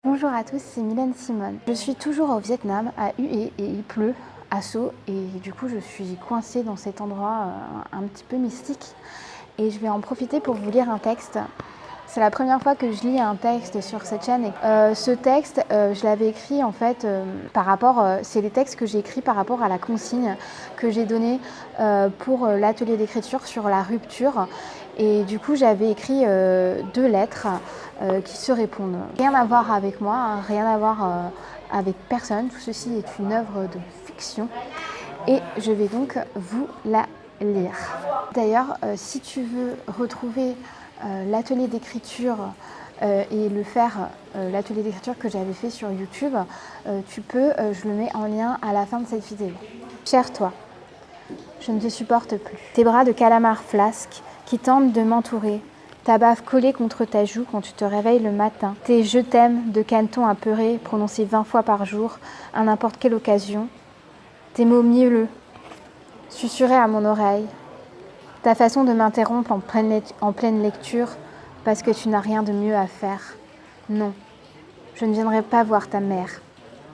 Bonjour à tous, c'est Mylène Simone. Je suis toujours au Vietnam, à Hue, et il pleut à Sceaux, et du coup je suis coincée dans cet endroit un petit peu mystique. Et je vais en profiter pour vous lire un texte. C'est la première fois que je lis un texte sur cette chaîne. Et, ce texte, je l'avais écrit en fait c'est les textes que j'ai écrits par rapport à la consigne que j'ai donnée pour l'atelier d'écriture sur la rupture. Et du coup, j'avais écrit 2 lettres qui se répondent. Rien à voir avec moi, hein, rien à voir avec personne. Tout ceci est une œuvre de fiction. Et je vais donc vous la lire. D'ailleurs, si tu veux retrouver l'atelier d'écriture et le faire, l'atelier d'écriture que j'avais fait sur YouTube, tu peux, je le mets en lien à la fin de cette vidéo. Cher toi, je ne te supporte plus. Tes bras de calamar flasque qui tentent de m'entourer, ta baffe collée contre ta joue quand tu te réveilles le matin, tes je t'aime de caneton apeuré prononcés 20 fois par jour à n'importe quelle occasion, tes mots mielleux susurrés à mon oreille, ta façon de m'interrompre en pleine lecture parce que tu n'as rien de mieux à faire. Non, je ne viendrai pas voir ta mère.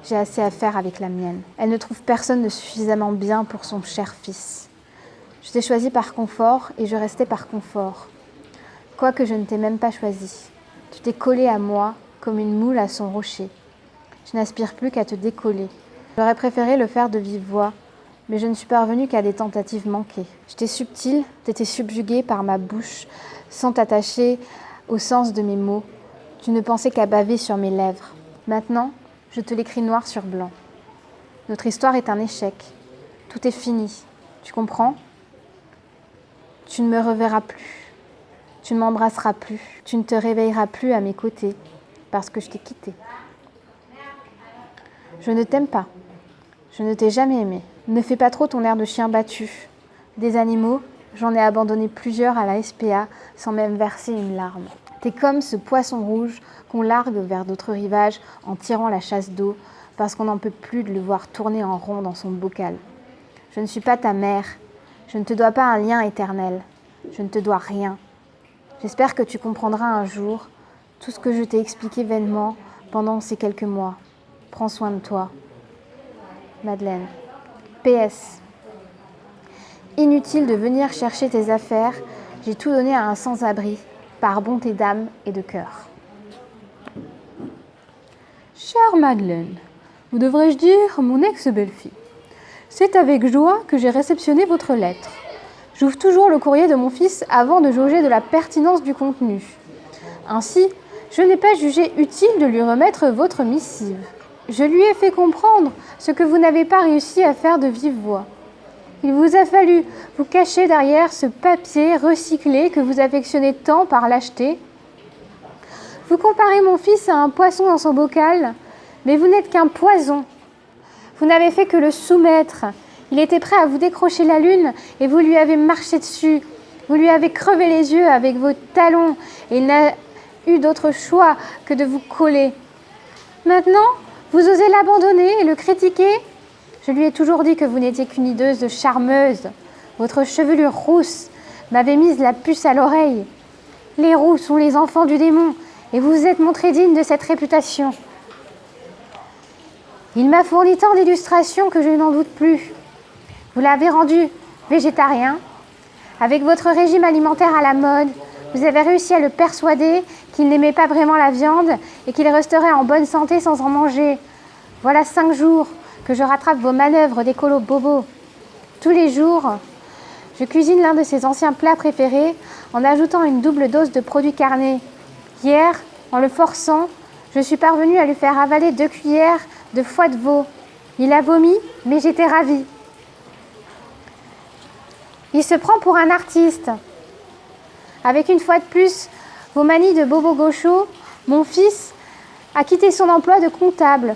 J'ai assez à faire avec la mienne. Elle ne trouve personne de suffisamment bien pour son cher fils. Je t'ai choisi par confort et je restais par confort. Quoique je ne t'ai même pas choisi. Tu t'es collé à moi comme une moule à son rocher. Je n'aspire plus qu'à te décoller. J'aurais préféré le faire de vive voix, mais je ne suis parvenue qu'à des tentatives manquées. J'étais subtile, t'étais subjuguée par ma bouche, sans t'attacher au sens de mes mots. Tu ne pensais qu'à baver sur mes lèvres. Maintenant, je te l'écris noir sur blanc. Notre histoire est un échec. Tout est fini. Tu comprends ? Tu ne me reverras plus. Tu ne m'embrasseras plus. Tu ne te réveilleras plus à mes côtés, parce que je t'ai quitté. Je ne t'aime pas. Je ne t'ai jamais aimé. Ne fais pas trop ton air de chien battu. Des animaux, j'en ai abandonné plusieurs à la SPA sans même verser une larme. T'es comme ce poisson rouge qu'on largue vers d'autres rivages en tirant la chasse d'eau parce qu'on n'en peut plus de le voir tourner en rond dans son bocal. Je ne suis pas ta mère. Je ne te dois pas un lien éternel. Je ne te dois rien. J'espère que tu comprendras un jour tout ce que je t'ai expliqué vainement pendant ces quelques mois. Prends soin de toi. Madeleine. PS. Inutile de venir chercher tes affaires, j'ai tout donné à un sans-abri, par bonté d'âme et de cœur. Chère Madeleine, ou devrais-je dire mon ex-belle-fille, c'est avec joie que j'ai réceptionné votre lettre. J'ouvre toujours le courrier de mon fils avant de jauger de la pertinence du contenu. Ainsi, je n'ai pas jugé utile de lui remettre votre missive. Je lui ai fait comprendre ce que vous n'avez pas réussi à faire de vive voix. Il vous a fallu vous cacher derrière ce papier recyclé que vous affectionnez tant par lâcheté. Vous comparez mon fils à un poisson dans son bocal, mais vous n'êtes qu'un poison. Vous n'avez fait que le soumettre. Il était prêt à vous décrocher la lune et vous lui avez marché dessus. Vous lui avez crevé les yeux avec vos talons et il n'a eu d'autre choix que de vous coller. Maintenant, vous osez l'abandonner et le critiquer ? Je lui ai toujours dit que vous n'étiez qu'une hideuse charmeuse. Votre chevelure rousse m'avait mise la puce à l'oreille. Les roux sont les enfants du démon et vous vous êtes montré digne de cette réputation. Il m'a fourni tant d'illustrations que je n'en doute plus. Vous l'avez rendu végétarien. Avec votre régime alimentaire à la mode, vous avez réussi à le persuader qu'il n'aimait pas vraiment la viande et qu'il resterait en bonne santé sans en manger. Voilà 5 jours que je rattrape vos manœuvres d'écolo bobo. Tous les jours, je cuisine l'un de ses anciens plats préférés en ajoutant une double dose de produits carnés. Hier, en le forçant, je suis parvenue à lui faire avaler 2 cuillères de foie de veau. Il a vomi, mais j'étais ravie. Il se prend pour un artiste. Avec une fois de plus vos manies de bobo gaucho, mon fils a quitté son emploi de comptable.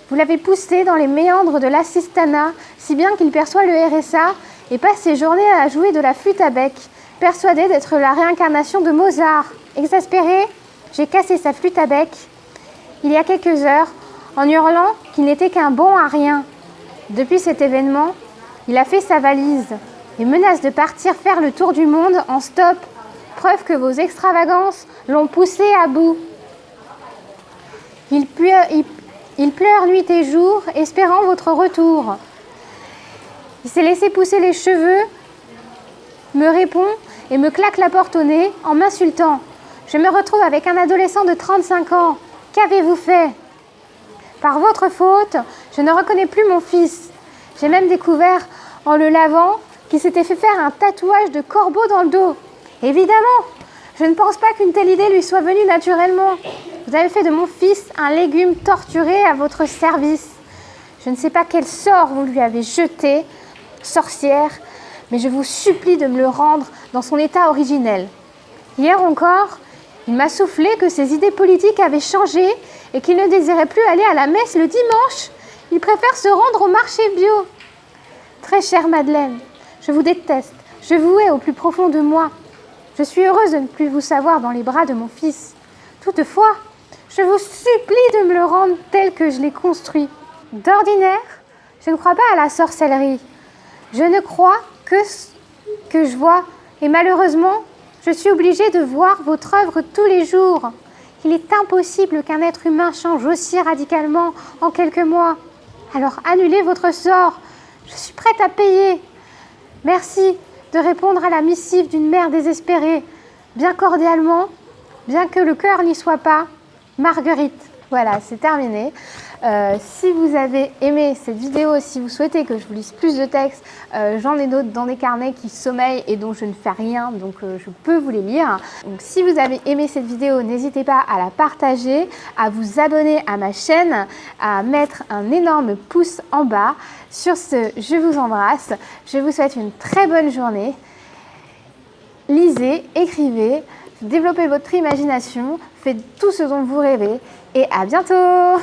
Vous l'avez poussé dans les méandres de l'assistanat, si bien qu'il perçoit le RSA et passe ses journées à jouer de la flûte à bec, persuadé d'être la réincarnation de Mozart. Exaspéré, j'ai cassé sa flûte à bec il y a quelques heures en hurlant qu'il n'était qu'un bon à rien. Depuis cet événement, il a fait sa valise et menace de partir faire le tour du monde en stop, preuve que vos extravagances l'ont poussé à bout. Il pleure nuit et jour, espérant votre retour. Il s'est laissé pousser les cheveux, me répond et me claque la porte au nez en m'insultant. Je me retrouve avec un adolescent de 35 ans. Qu'avez-vous fait? Par votre faute, je ne reconnais plus mon fils. J'ai même découvert, en le lavant, qu'il s'était fait faire un tatouage de corbeau dans le dos. Évidemment, je ne pense pas qu'une telle idée lui soit venue naturellement. Vous avez fait de mon fils un légume torturé à votre service. Je ne sais pas quel sort vous lui avez jeté, sorcière, mais je vous supplie de me le rendre dans son état originel. Hier encore, il m'a soufflé que ses idées politiques avaient changé et qu'il ne désirait plus aller à la messe le dimanche. Il préfère se rendre au marché bio. Très chère Madeleine, je vous déteste, je vous hais au plus profond de moi. Je suis heureuse de ne plus vous savoir dans les bras de mon fils. Toutefois, je vous supplie de me le rendre tel que je l'ai construit. D'ordinaire, je ne crois pas à la sorcellerie. Je ne crois que ce que je vois. Et malheureusement, je suis obligée de voir votre œuvre tous les jours. Il est impossible qu'un être humain change aussi radicalement en quelques mois. Alors annulez votre sort. Je suis prête à payer. Merci de répondre à la missive d'une mère désespérée. Bien cordialement, bien que le cœur n'y soit pas, Marguerite. Voilà, c'est terminé. Si vous avez aimé cette vidéo, si vous souhaitez que je vous lise plus de textes, j'en ai d'autres dans des carnets qui sommeillent et dont je ne fais rien, donc je peux vous les lire. Donc si vous avez aimé cette vidéo, n'hésitez pas à la partager, à vous abonner à ma chaîne, à mettre un énorme pouce en bas. Sur ce, je vous embrasse, je vous souhaite une très bonne journée. Lisez, écrivez, développez votre imagination, faites tout ce dont vous rêvez et à bientôt!